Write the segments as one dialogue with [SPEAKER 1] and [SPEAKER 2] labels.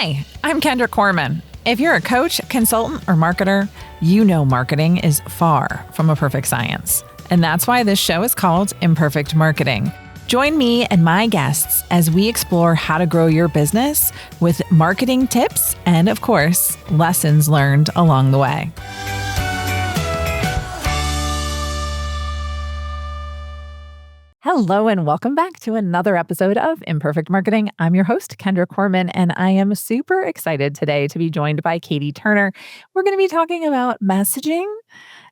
[SPEAKER 1] Hi, I'm Kendra Corman. If you're a coach, consultant, or marketer, you know marketing is far from a perfect science. And that's why this show is called Imperfect Marketing. Join me and my guests as we explore how to grow your business with marketing tips and, of course, lessons learned along the way. Hello and welcome back to another episode of Imperfect Marketing. I'm your host, Kendra Corman, and I am super excited today to be joined by Katie Turner. We're going to be talking about messaging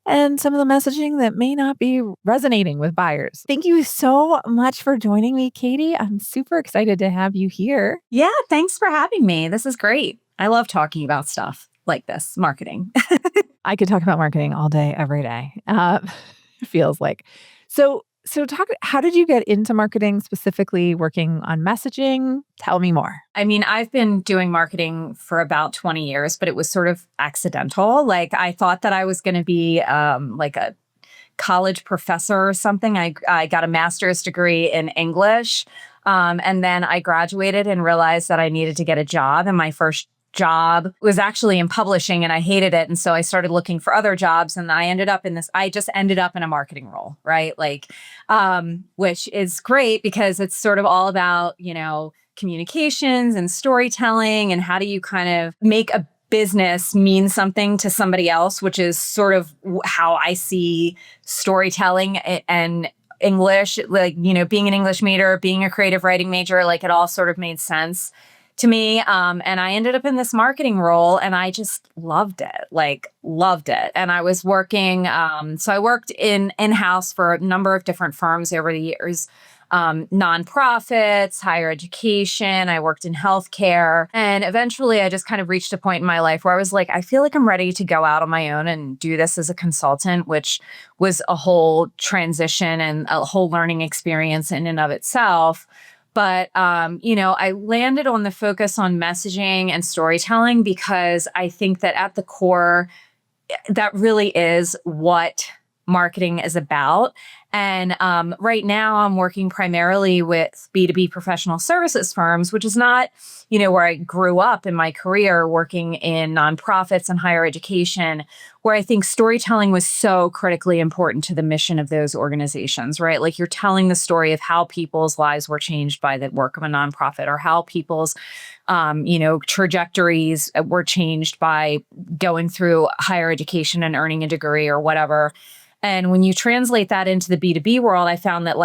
[SPEAKER 1] and some of the messaging that may not be resonating with buyers. Thank you so much for joining me, Katie. I'm super excited to have you here.
[SPEAKER 2] Yeah, thanks for having me. This is great. I love talking about stuff like this, marketing.
[SPEAKER 1] I could talk about marketing all day, every day. It feels like. So how did you get into marketing, specifically working on messaging? Tell me more.
[SPEAKER 2] I mean, I've been doing marketing for about 20 years, but it was sort of accidental. Like I thought that I was going to be like a college professor or something. I got a master's degree in English. And then I graduated and realized that I needed to get a job. And my first job was actually in publishing and I hated it. And so I started looking for other jobs and I just ended up in a marketing role, right? Like, which is great because it's sort of all about, communications and storytelling and how do you kind of make a business mean something to somebody else, which is sort of how I see storytelling and English, like, being an English major, being a creative writing major, like it all sort of made sense to me. And I ended up in this marketing role and I just loved it. And I was working, so I worked in-house for a number of different firms over the years, nonprofits, higher education. I worked in healthcare. And eventually I just kind of reached a point in my life where I was like, I feel like I'm ready to go out on my own and do this as a consultant, which was a whole transition and a whole learning experience in and of itself. But, I landed on the focus on messaging and storytelling because I think that at the core, that really is what marketing is about. And right now I'm working primarily with B2B professional services firms, which is not, where I grew up in my career working in nonprofits and higher education, where I think storytelling was so critically important to the mission of those organizations, right? Like you're telling the story of how people's lives were changed by the work of a nonprofit or how people's, trajectories were changed by going through higher education and earning a degree or whatever. And when you translate that into the B2B world, I found that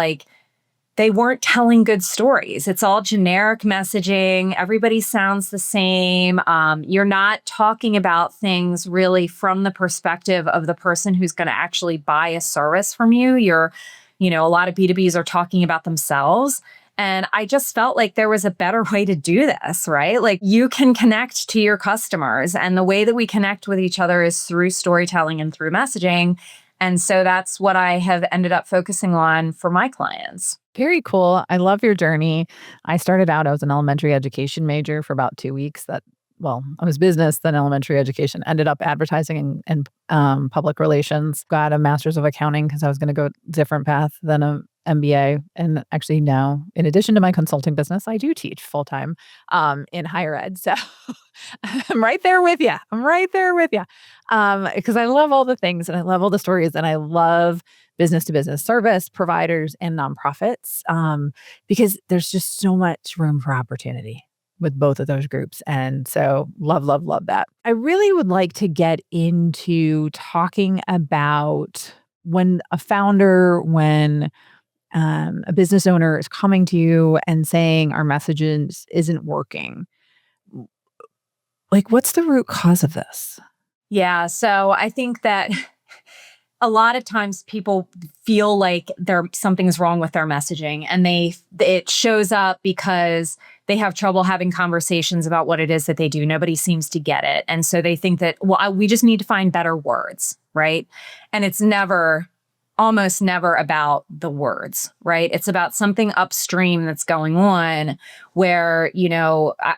[SPEAKER 2] they weren't telling good stories. It's all generic messaging. Everybody sounds the same. You're not talking about things really from the perspective of the person who's going to actually buy a service from you. A lot of B2Bs are talking about themselves. And I just felt like there was a better way to do this, right? Like you can connect to your customers. And the way that we connect with each other is through storytelling and through messaging. And so that's what I have ended up focusing on for my clients.
[SPEAKER 1] Very cool. I love your journey. I started out as an elementary education major for about 2 weeks. I was business, then elementary education, ended up advertising and public relations, got a master's of accounting because I was going to go a different path than a MBA. And actually now, in addition to my consulting business, I do teach full-time in higher ed. So I'm right there with you. Because I love all the things and I love all the stories and I love business to business service providers and nonprofits because there's just so much room for opportunity with both of those groups. And so love that. I really would like to get into talking about when a founder, when a business owner is coming to you and saying our messages isn't working. Like, what's the root cause of this?
[SPEAKER 2] Yeah. So I think that a lot of times people feel like something's wrong with their messaging and it shows up because they have trouble having conversations about what it is that they do. Nobody seems to get it. And so they think that, we just need to find better words, right? And it's almost never about the words, right? It's about something upstream that's going on where,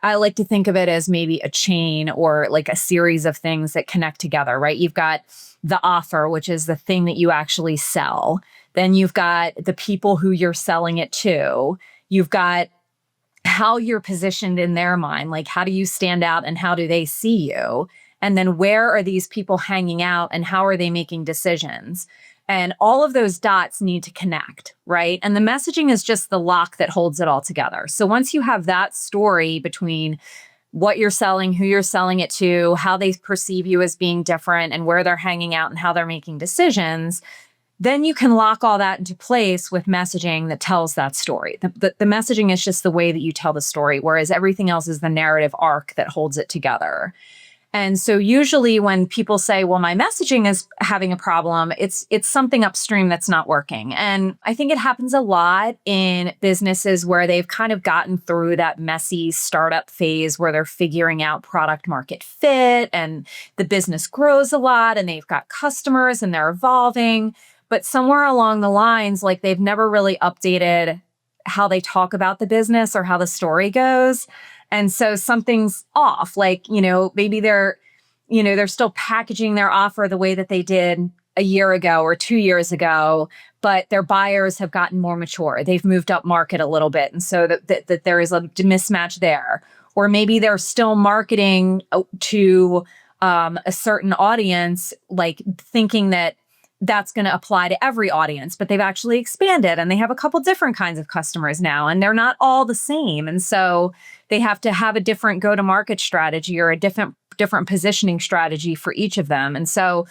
[SPEAKER 2] I like to think of it as maybe a chain or like a series of things that connect together, right? You've got the offer, which is the thing that you actually sell. Then you've got the people who you're selling it to. You've got how you're positioned in their mind. Like, how do you stand out and how do they see you? And then where are these people hanging out and how are they making decisions? And all of those dots need to connect, right? And the messaging is just the lock that holds it all together. So once you have that story between what you're selling, who you're selling it to, how they perceive you as being different, and where they're hanging out and how they're making decisions, then you can lock all that into place with messaging that tells that story. The messaging is just the way that you tell the story, whereas everything else is the narrative arc that holds it together. And so usually when people say, well, my messaging is having a problem, it's something upstream that's not working. And I think it happens a lot in businesses where they've kind of gotten through that messy startup phase where they're figuring out product market fit and the business grows a lot and they've got customers and they're evolving. But somewhere along the lines, like they've never really updated how they talk about the business or how the story goes. And so something's off, like, maybe they're still packaging their offer the way that they did a year ago or 2 years ago, but their buyers have gotten more mature. They've moved up market a little bit. And so that there is a mismatch there. Or maybe they're still marketing to a certain audience, like thinking that that's going to apply to every audience, but they've actually expanded and they have a couple different kinds of customers now, and they're not all the same. And so they have to have a different go-to-market strategy or a different positioning strategy for each of them. And so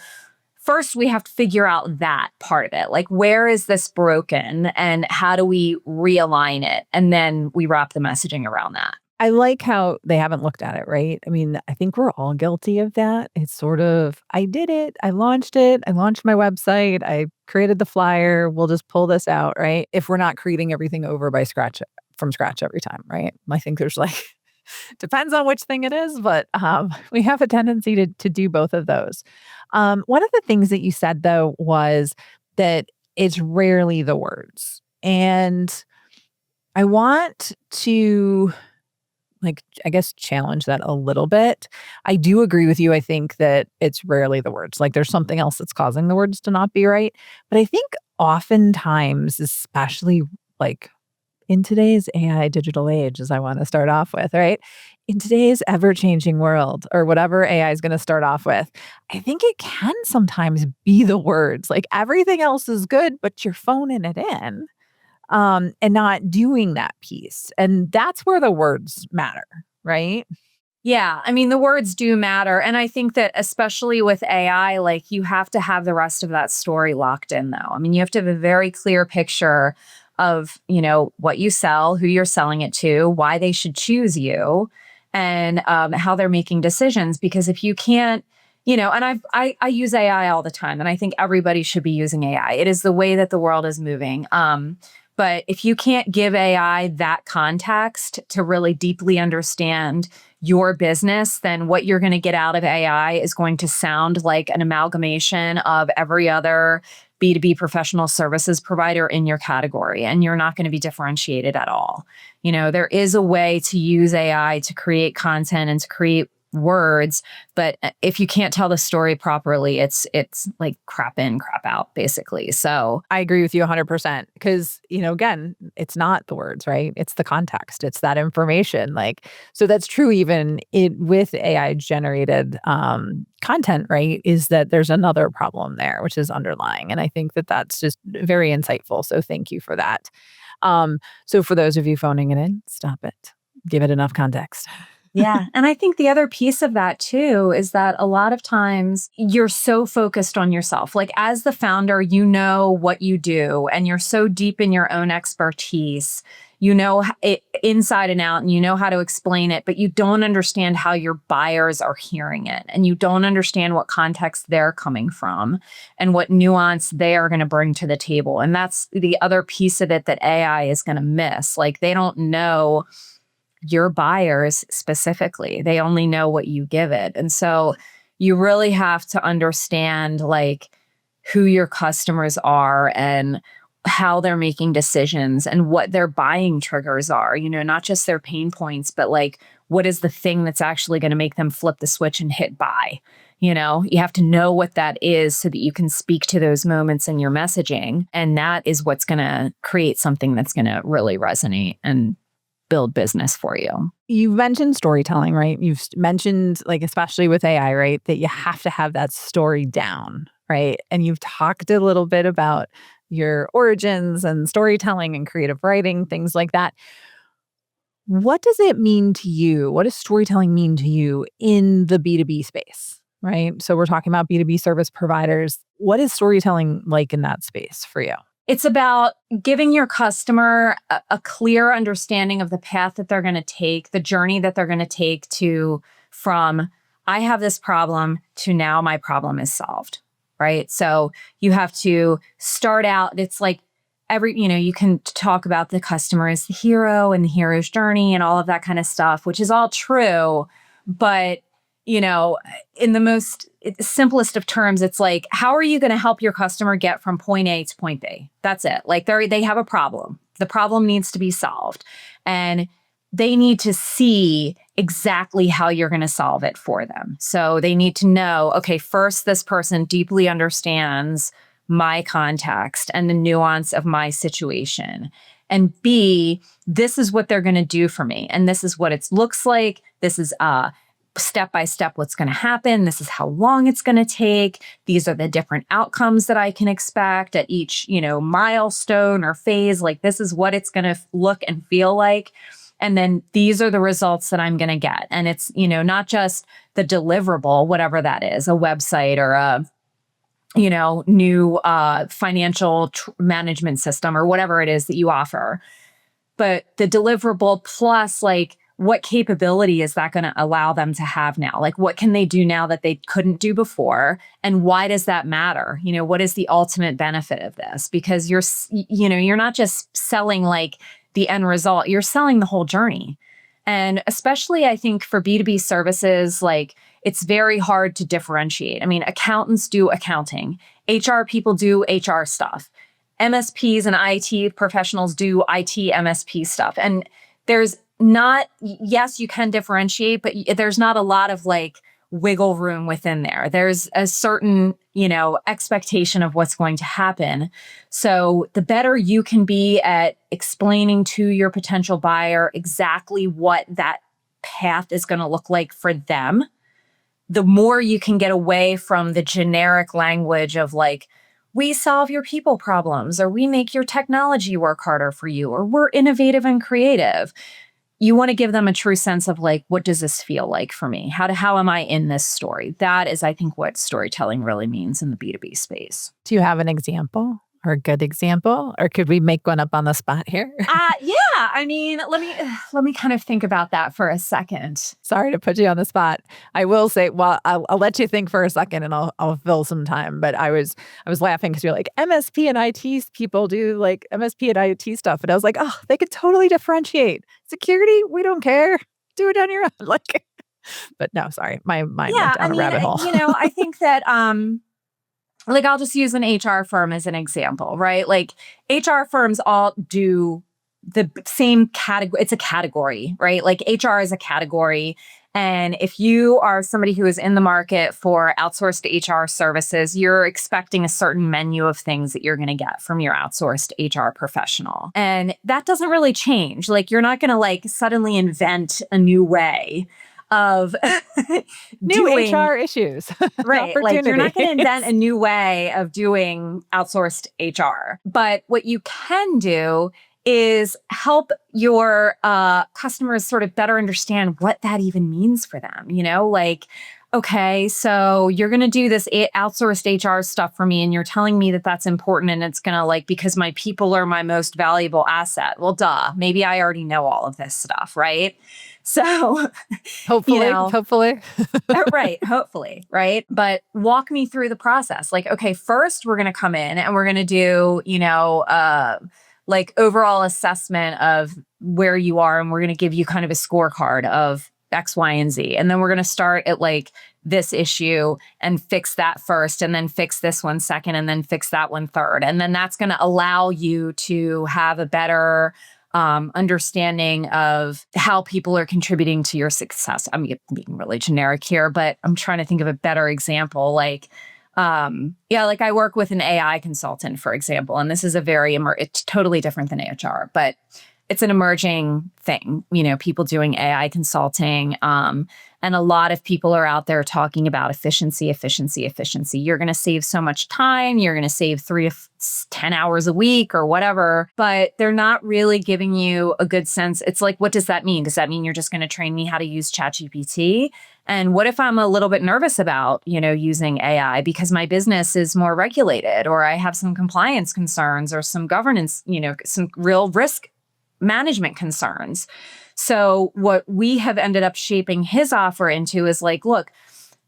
[SPEAKER 2] first we have to figure out that part of it. Like, where is this broken and how do we realign it? And then we wrap the messaging around that.
[SPEAKER 1] I like how they haven't looked at it, right? I mean, I think we're all guilty of that. It's sort of, I did it. I launched it. I launched my website. I created the flyer. We'll just pull this out, right? If we're not creating everything over from scratch every time, right? I think there's like, depends on which thing it is, but we have a tendency to do both of those. One of the things that you said, though, was that it's rarely the words. And I want to, I guess, challenge that a little bit. I do agree with you. I think that it's rarely the words. Like, there's something else that's causing the words to not be right. But I think oftentimes, especially like in today's AI digital age, as I want to start off with, right? In today's ever-changing world, or whatever AI is going to start off with, I think it can sometimes be the words. Like, everything else is good, but you're phoning it in. And not doing that piece. And that's where the words matter, right?
[SPEAKER 2] Yeah, I mean, the words do matter. And I think that especially with AI, like, you have to have the rest of that story locked in, though. I mean, you have to have a very clear picture of, what you sell, who you're selling it to, why they should choose you, and how they're making decisions. Because if you can't, and I use AI all the time, and I think everybody should be using AI. It is the way that the world is moving. But if you can't give AI that context to really deeply understand your business, then what you're going to get out of AI is going to sound like an amalgamation of every other B2B professional services provider in your category, and you're not going to be differentiated at all. There is a way to use AI to create content and to create words, but if you can't tell the story properly, it's like crap in, crap out, basically. So
[SPEAKER 1] I agree with you 100% because, again, it's not the words, right? It's the context. It's that information. Like, so that's true even with AI generated content, right? Is that there's another problem there, which is underlying. And I think that that's just very insightful. So thank you for that. So for those of you phoning it in, stop it. Give it enough context.
[SPEAKER 2] Yeah. And I think the other piece of that too is that a lot of times you're so focused on yourself. Like, as the founder, you know what you do and you're so deep in your own expertise. You know it inside and out, and you know how to explain it, but you don't understand how your buyers are hearing it. And you don't understand what context they're coming from and what nuance they are going to bring to the table. And that's the other piece of it that AI is going to miss. Like, they don't know your buyers specifically. They only know what you give it. And so you really have to understand, like, who your customers are and how they're making decisions and what their buying triggers are, not just their pain points, but like, what is the thing that's actually going to make them flip the switch and hit buy? You have to know what that is so that you can speak to those moments in your messaging. And that is what's going to create something that's going to really resonate and build business for you.
[SPEAKER 1] You mentioned storytelling, right? You've mentioned, like, especially with AI, right, that you have to have that story down, right? And you've talked a little bit about your origins and storytelling and creative writing, things like that. What does it mean to you? What does storytelling mean to you in the B2B space, right? So we're talking about B2B service providers. What is storytelling like in that space for you?
[SPEAKER 2] It's about giving your customer a clear understanding of the path that they're going to take, the journey that they're going to take to from I have this problem to now my problem is solved, right? So you have to start out, it's like you can talk about the customer as the hero and the hero's journey and all of that kind of stuff, which is all true. But, in the most simplest of terms, it's like, how are you going to help your customer get from point A to point B? That's it. Like they have a problem. The problem needs to be solved. And they need to see exactly how you're going to solve it for them. So they need to know, okay, first, this person deeply understands my context and the nuance of my situation. And B, this is what they're going to do for me. And this is what it looks like. This is step by step what's going to happen. This is how long it's going to take. These are the different outcomes that I can expect at each, milestone or phase. Like, this is what it's going to look and feel like. And then these are the results that I'm going to get. And it's, not just the deliverable, whatever that is, a website or a new financial management system or whatever it is that you offer. But the deliverable plus, like, what capability is that going to allow them to have now? Like, what can they do now that they couldn't do before? And why does that matter? What is the ultimate benefit of this? Because you're not just selling like the end result, you're selling the whole journey. And especially, I think, for B2B services, like, it's very hard to differentiate. I mean, accountants do accounting. HR people do HR stuff. MSPs and IT professionals do IT MSP stuff. And there's yes, you can differentiate, but there's not a lot of like wiggle room within there. There's a certain, expectation of what's going to happen. So the better you can be at explaining to your potential buyer exactly what that path is going to look like for them, the more you can get away from the generic language of like, we solve your people problems, or we make your technology work harder for you, or we're innovative and creative. You want to give them a true sense of like, what does this feel like for me? How am I in this story? That is, I think, what storytelling really means in the B2B space.
[SPEAKER 1] Do you have an example or a good example, or could we make one up on the spot here?
[SPEAKER 2] Yeah. I mean, let me kind of think about that for a second.
[SPEAKER 1] Sorry to put you on the spot. I will say, well, I'll let you think for a second, and I'll fill some time. But I was laughing because you're like, MSP and IT people do like MSP and IT stuff, and I was like, oh, they could totally differentiate. Security, we don't care. Do it on your own. Like, but no, sorry, my mind went down a rabbit hole.
[SPEAKER 2] I think that like, I'll just use an HR firm as an example, right? Like, HR firms all do the same category. It's a category, right? Like, HR is a category. And if you are somebody who is in the market for outsourced HR services, you're expecting a certain menu of things that you're going to get from your outsourced HR professional. And that doesn't really change. Like, you're not going to like suddenly invent a new way of
[SPEAKER 1] new HR issues.
[SPEAKER 2] Right. Like, you're not going to invent a new way of doing outsourced HR. But what you can do is help your customers sort of better understand what that even means for them. Like, okay, so you're going to do this outsourced HR stuff for me, and you're telling me that that's important, and it's going to like, because my people are my most valuable asset. Well, duh, maybe I already know all of this stuff, right? So
[SPEAKER 1] hopefully.
[SPEAKER 2] Right. Hopefully. Right. But walk me through the process. Like, okay, first we're going to come in and we're going to do, like overall assessment of where you are. And we're going to give you kind of a scorecard of X, Y, and Z. And then we're going to start at like this issue and fix that first, and then fix this one second, and then fix that one third. And then that's going to allow you to have a better understanding of how people are contributing to your success. I'm being really generic here, but I'm trying to think of a better example. Like, like I work with an AI consultant, for example, and this is it's totally different than HR, but it's an emerging thing, people doing AI consulting. And a lot of people are out there talking about efficiency, efficiency, efficiency. You're going to save so much time. You're going to save 3 to 10 hours a week or whatever, but they're not really giving you a good sense. It's like, what does that mean? Does that mean you're just going to train me how to use ChatGPT? And what if I'm a little bit nervous about, using AI because my business is more regulated, or I have some compliance concerns or some governance, some real risk management concerns. So what we have ended up shaping his offer into is like, look,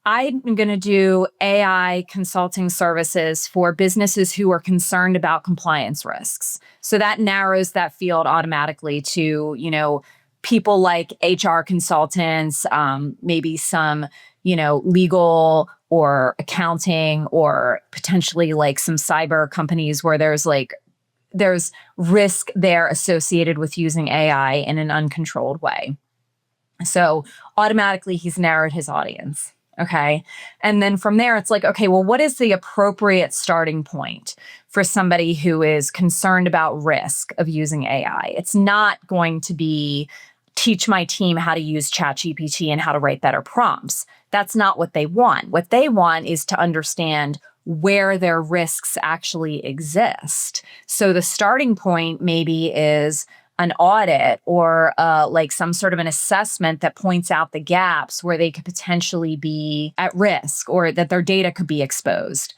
[SPEAKER 2] I'm going to do AI consulting services for businesses who are concerned about compliance risks. So that narrows that field automatically to, people like HR consultants, maybe some, legal or accounting, or potentially like some cyber companies where there's risk there associated with using AI in an uncontrolled way. So automatically he's narrowed his audience. Okay. And then from there, it's like, okay, well, what is the appropriate starting point for somebody who is concerned about risk of using AI? It's not going to be teach my team how to use ChatGPT and how to write better prompts. That's not what they want. What they want is to understand where their risks actually exist. So the starting point maybe is an audit or like some sort of an assessment that points out the gaps where they could potentially be at risk or that their data could be exposed.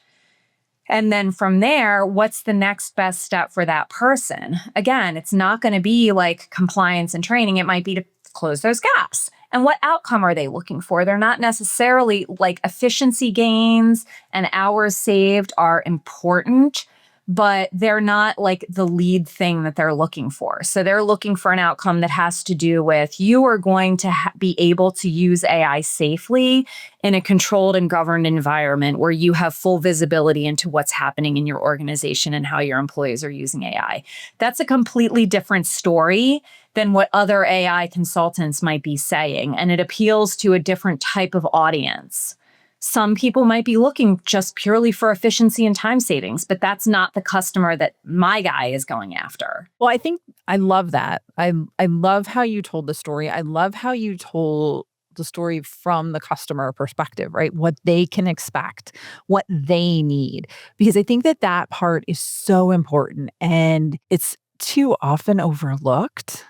[SPEAKER 2] And then from there, what's the next best step for that person? Again, it's not going to be like compliance and training. It might be to close those gaps. And what outcome are they looking for? They're not necessarily like efficiency gains and hours saved are important, but they're not like the lead thing that they're looking for. So they're looking for an outcome that has to do with you are going to be able to use AI safely in a controlled and governed environment where you have full visibility into what's happening in your organization and how your employees are using AI. That's a completely different story than what other AI consultants might be saying. And it appeals to a different type of audience. Some people might be looking just purely for efficiency and time savings, but that's not the customer that my guy is going after.
[SPEAKER 1] Well, I think I love that. I love how you told the story. I love how you told the story from the customer perspective, right? What they can expect, what they need. Because I think that part is so important and it's too often overlooked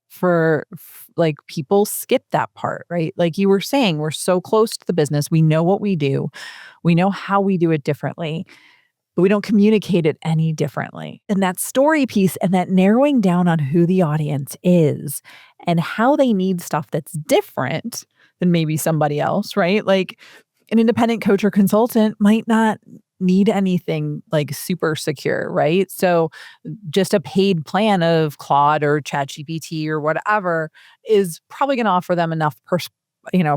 [SPEAKER 1] for like people skip that part, right? Like you were saying, we're so close to the business. We know what we do. We know how we do it differently, but we don't communicate it any differently. And that story piece and that narrowing down on who the audience is and how they need stuff that's different than maybe somebody else, right? Like an independent coach or consultant might not need anything like super secure, right? So just a paid plan of Claude or ChatGPT or whatever is probably going to offer them enough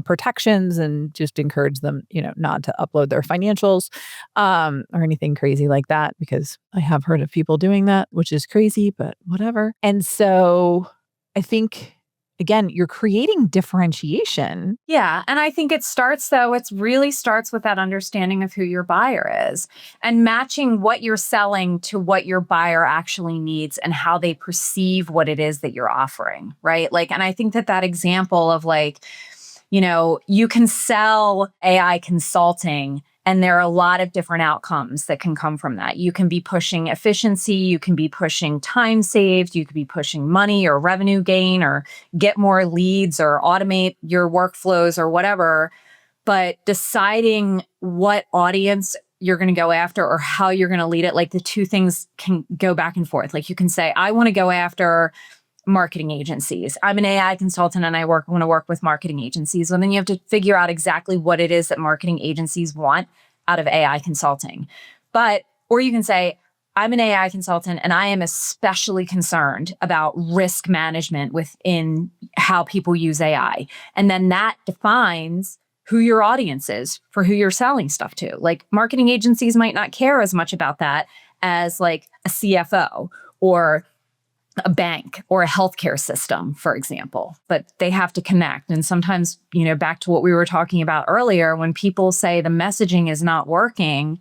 [SPEAKER 1] protections and just encourage them, not to upload their financials or anything crazy like that, because I have heard of people doing that, which is crazy, but whatever. And so I think again, you're creating differentiation.
[SPEAKER 2] Yeah. And I think it really starts with that understanding of who your buyer is and matching what you're selling to what your buyer actually needs and how they perceive what it is that you're offering, right? Like, and I think that example of like, you can sell AI consulting and there are a lot of different outcomes that can come from that. You can be pushing efficiency, you can be pushing time saved, you could be pushing money or revenue gain or get more leads or automate your workflows or whatever. But deciding what audience you're going to go after or how you're going to lead it, like the two things can go back and forth. Like you can say, I want to go after marketing agencies. I'm an AI consultant and I want to work with marketing agencies. And then you have to figure out exactly what it is that marketing agencies want out of AI consulting. Or you can say, I'm an AI consultant and I am especially concerned about risk management within how people use AI. And then that defines who your audience is for who you're selling stuff to. Like marketing agencies might not care as much about that as like a CFO or a bank or a healthcare system, for example, but they have to connect. And sometimes, back to what we were talking about earlier, when people say the messaging is not working,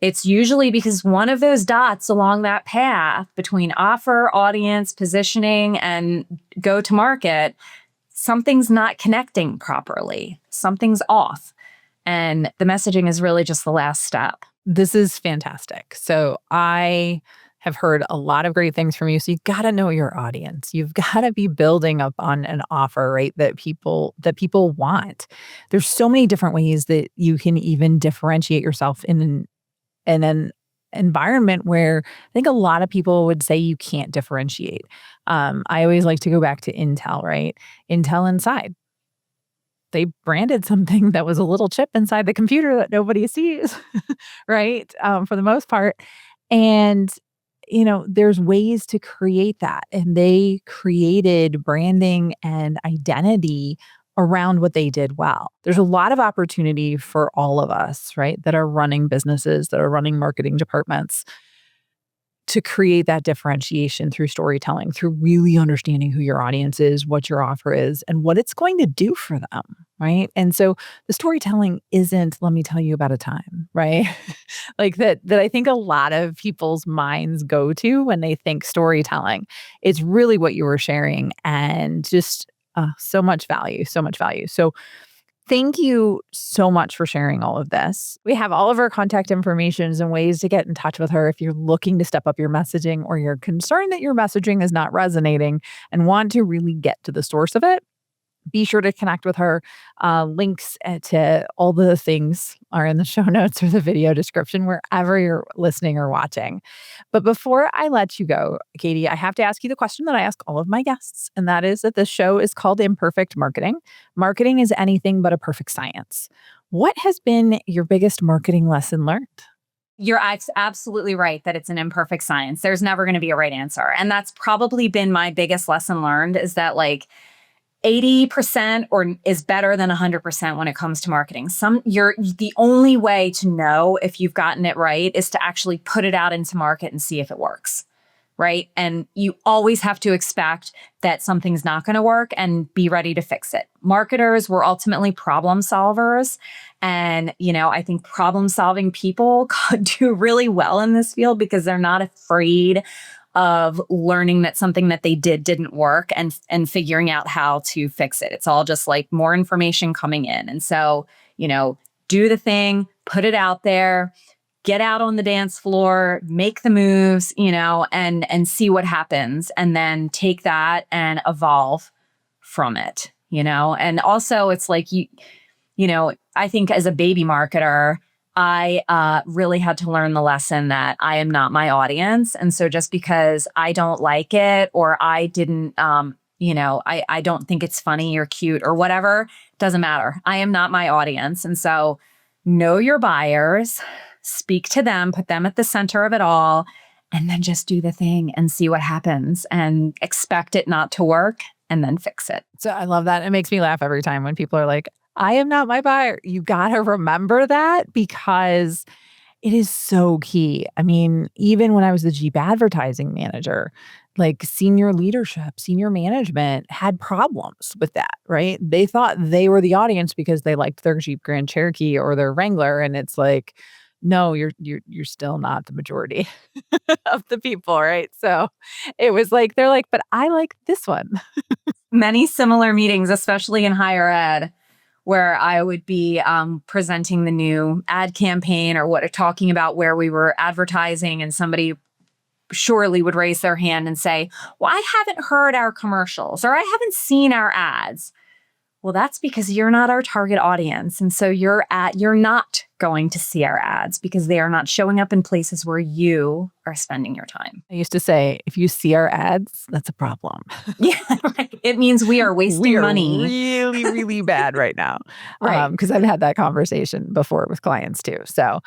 [SPEAKER 2] It's usually because one of those dots along that path between offer, audience, positioning, and go to market, something's not connecting properly. Something's off. And the messaging is really just the last step.
[SPEAKER 1] This is fantastic. So I have heard a lot of great things from you. So you've got to know your audience. You've got to be building up on an offer, right? That people want. There's so many different ways that you can even differentiate yourself in an environment where I think a lot of people would say you can't differentiate. I always like to go back to Intel, right? Intel Inside. They branded something that was a little chip inside the computer that nobody sees, right? For the most part. And, there's ways to create that. And they created branding and identity around what they did well. There's a lot of opportunity for all of us, right? That are running businesses, that are running marketing departments to create that differentiation through storytelling, through really understanding who your audience is, what your offer is, and what it's going to do for them, right? And so the storytelling isn't, let me tell you about a time, right? Like that I think a lot of people's minds go to when they think storytelling. It's really what you were sharing and just so much value, so much value. So thank you so much for sharing all of this. We have all of her contact information and ways to get in touch with her if you're looking to step up your messaging or you're concerned that your messaging is not resonating and want to really get to the source of it. Be sure to connect with her. Links to all the things are in the show notes or the video description, wherever you're listening or watching. But before I let you go, Katie, I have to ask you the question that I ask all of my guests, and that is that the show is called Imperfect Marketing. Marketing is anything but a perfect science. What has been your biggest marketing lesson learned?
[SPEAKER 2] You're absolutely right that it's an imperfect science. There's never going to be a right answer. And that's probably been my biggest lesson learned is that 80% or is better than 100% when it comes to marketing. The only way to know if you've gotten it right is to actually put it out into market and see if it works, right? And you always have to expect that something's not going to work and be ready to fix it. Marketers were ultimately problem solvers. And, I think problem solving people do really well in this field because they're not afraid of learning that something that they didn't work and figuring out how to fix it. It's all just more information coming in. And so, do the thing, put it out there, get out on the dance floor, make the moves, and see what happens. And then take that and evolve from it, And also it's I think as a baby marketer, I really had to learn the lesson that I am not my audience. And so just because I don't like it or I didn't, I don't think it's funny or cute or whatever, doesn't matter. I am not my audience. And so know your buyers, speak to them, put them at the center of it all, and then just do the thing and see what happens and expect it not to work and then fix it.
[SPEAKER 1] So I love that. It makes me laugh every time when people are like, I am not my buyer. You got to remember that because it is so key. I mean, even when I was the Jeep advertising manager, senior leadership, senior management had problems with that, right? They thought they were the audience because they liked their Jeep Grand Cherokee or their Wrangler. And it's no, you're still not the majority of the people, right? So it was they're but I like this one.
[SPEAKER 2] Many similar meetings, especially in higher ed, where I would be presenting the new ad campaign or talking about where we were advertising, and somebody surely would raise their hand and say, well, I haven't heard our commercials or I haven't seen our ads. Well, that's because you're not our target audience. And so you're not going to see our ads because they are not showing up in places where you are spending your time.
[SPEAKER 1] I used to say, if you see our ads, that's a problem.
[SPEAKER 2] Yeah, right. It means we are wasting money.
[SPEAKER 1] Really, really bad right now.
[SPEAKER 2] Right.
[SPEAKER 1] Because I've had that conversation before with clients too. So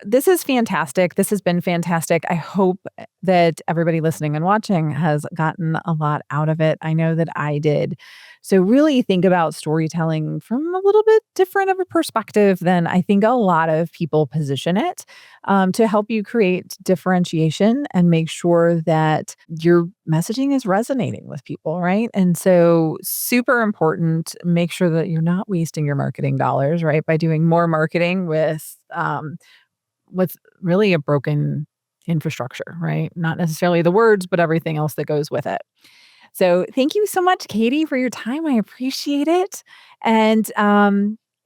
[SPEAKER 1] this is fantastic. This has been fantastic. I hope that everybody listening and watching has gotten a lot out of it. I know that I did. So really think about storytelling from a little bit different of a perspective than I think a lot of people position it, to help you create differentiation and make sure that your messaging is resonating with people, right? And so super important, make sure that you're not wasting your marketing dollars, right? By doing more marketing with with really a broken infrastructure, right? Not necessarily the words, but everything else that goes with it. So thank you so much, Katie, for your time. I appreciate it. And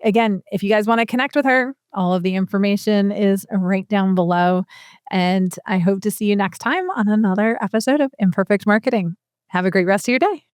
[SPEAKER 1] again, if you guys want to connect with her, all of the information is right down below. And I hope to see you next time on another episode of Imperfect Marketing. Have a great rest of your day.